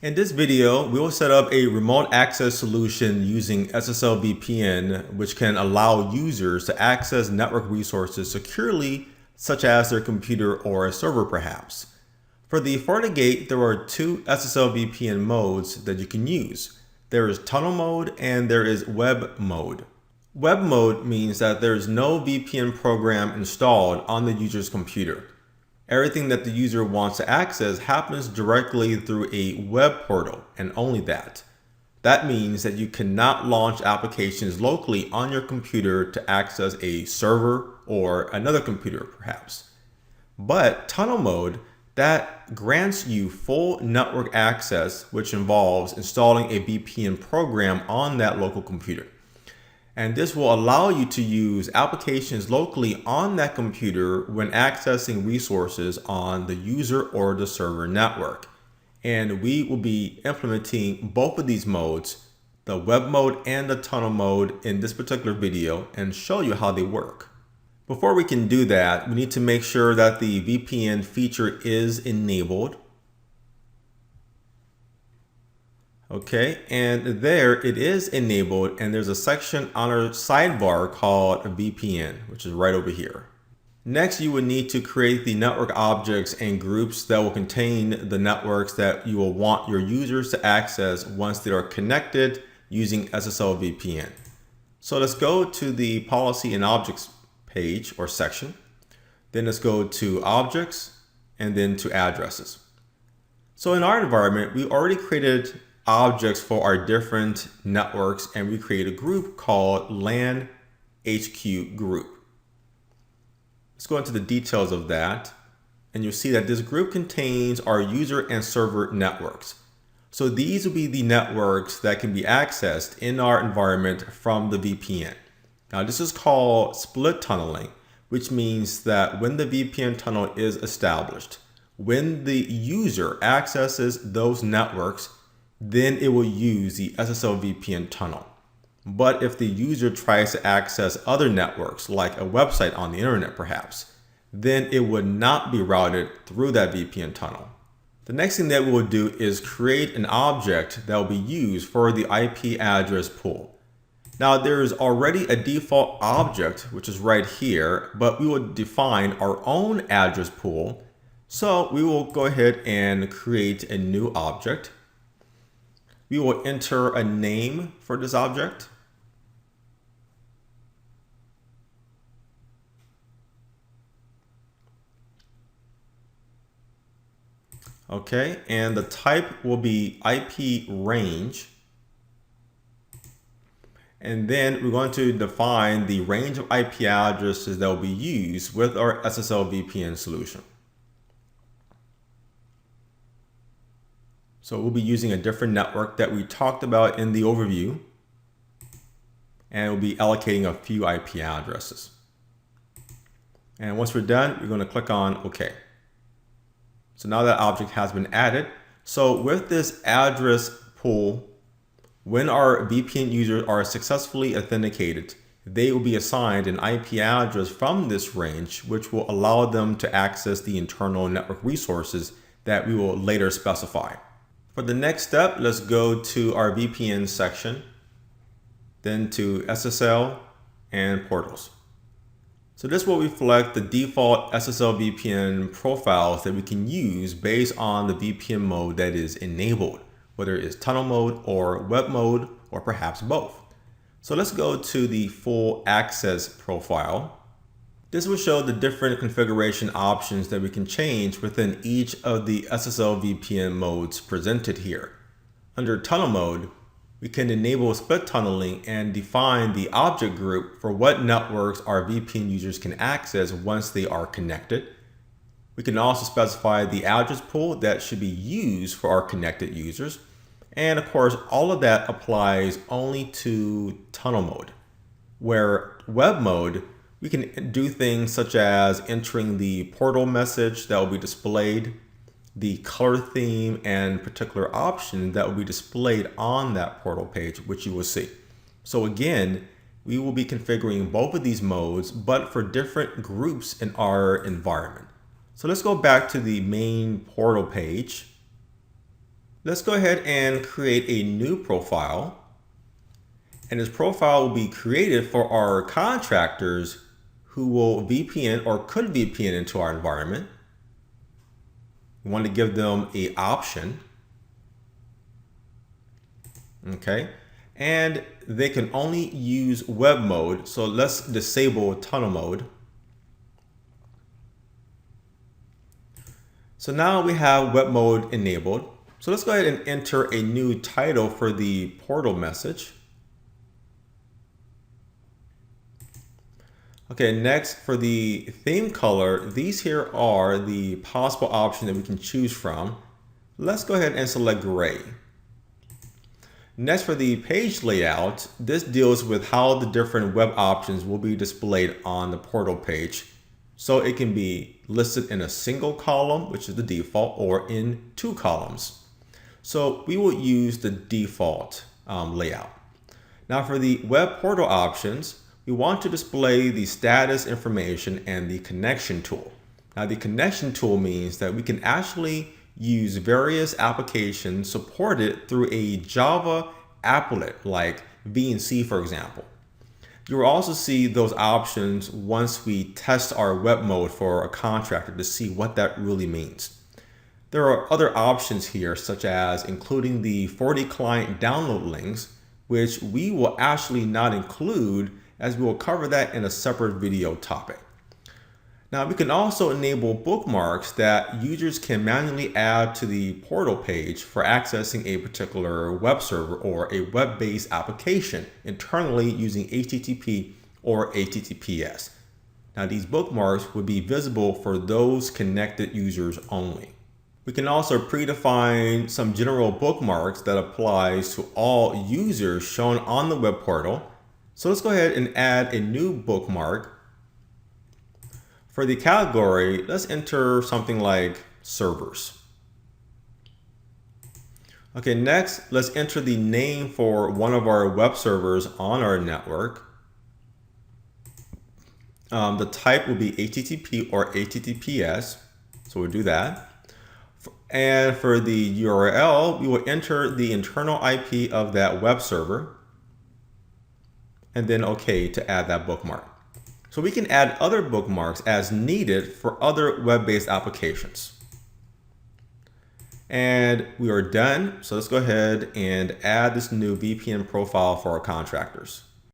In this video, we will set up a remote access solution using SSL VPN, which can allow users to access network resources securely, such as their computer or a server perhaps. For the FortiGate, there are two SSL VPN modes that you can use. There is tunnel mode and there is web mode. Web mode means that there is no VPN program installed on the user's computer. Everything that the user wants to access happens directly through a web portal, and only that. That means that you cannot launch applications locally on your computer to access a server or another computer perhaps. But tunnel mode, that grants you full network access, which involves installing a VPN program on that local computer. And this will allow you to use applications locally on that computer when accessing resources on the user or the server network. And we will be implementing both of these modes, the web mode and the tunnel mode, in this particular video and show you how they work. Before we can do that, we need to make sure that the VPN feature is enabled. Okay, and there it is enabled, and there's a section on our sidebar called a VPN, which is right over here. Next, you would need to create the network objects and groups that will contain the networks that you will want your users to access once they are connected using SSL VPN. So let's go to the policy and objects page or section. Then let's go to objects and then to addresses. So in our environment, we already created objects for our different networks, and we create a group called LAN HQ group. Let's go into the details of that, and you'll see that this group contains our user and server networks. So these will be the networks that can be accessed in our environment from the VPN. Now this is called split tunneling, which means that when the VPN tunnel is established, when the user accesses those networks, then it will use the SSL VPN tunnel. But if the user tries to access other networks, like a website on the internet perhaps, then it would not be routed through that VPN tunnel. The next thing that we will do is create an object that will be used for the IP address pool. Now there is already a default object, which is right here, but we will define our own address pool. So we will go ahead and create a new object. We will enter a name for this object. Okay, and the type will be IP range. And then we're going to define the range of IP addresses that will be used with our SSL VPN solution. So we'll be using a different network that we talked about in the overview, and we'll be allocating a few IP addresses. And once we're done, we're going to click on OK. So now that object has been added. So with this address pool, when our VPN users are successfully authenticated, they will be assigned an IP address from this range, which will allow them to access the internal network resources that we will later specify. For the next step, let's go to our VPN section, then to SSL and portals. So this will reflect the default SSL VPN profiles that we can use based on the VPN mode that is enabled, whether it is tunnel mode or web mode, or perhaps both. So let's go to the full access profile. This will show the different configuration options that we can change within each of the SSL VPN modes presented here. Under tunnel mode, we can enable split tunneling and define the object group for what networks our VPN users can access once they are connected. We can also specify the address pool that should be used for our connected users. And of course, all of that applies only to tunnel mode, where web mode, we can do things such as entering the portal message that will be displayed, the color theme, and particular option that will be displayed on that portal page, which you will see. So again, we will be configuring both of these modes, but for different groups in our environment. So let's go back to the main portal page. let's go ahead and create a new profile. And this profile will be created for our contractors who will VPN or could VPN into our environment. We want to give them an option. Okay. And they can only use web mode. So let's disable tunnel mode. So now we have web mode enabled. So let's go ahead and enter a new title for the portal message. Okay, next for the theme color, these here are the possible options that we can choose from. Let's go ahead and select gray. Next for the page layout, this deals with how the different web options will be displayed on the portal page. So it can be listed in a single column, which is the default, or in 2 columns. So we will use the default layout. Now for the web portal options, we want to display the status information and the connection tool. Now the connection tool means that we can actually use various applications supported through a Java applet like VNC, for example. You will also see those options once we test our web mode for a contractor to see what that really means. There are other options here, such as including the FortiClient download links, which we will actually not include, as we will cover that in a separate video topic. Now we can also enable bookmarks that users can manually add to the portal page for accessing a particular web server or a web-based application internally using HTTP or HTTPS. Now these bookmarks would be visible for those connected users only. We can also predefine some general bookmarks that applies to all users shown on the web portal. So let's go ahead and add a new bookmark. For the category, let's enter something like servers. Okay, next, let's enter the name for one of our web servers on our network. The type will be HTTP or HTTPS, so we'll do that. And for the URL, we will enter the internal IP of that web server, and then OK to add that bookmark. So we can add other bookmarks as needed for other web-based applications. And we are done. So let's go ahead and add this new VPN profile for our contractors.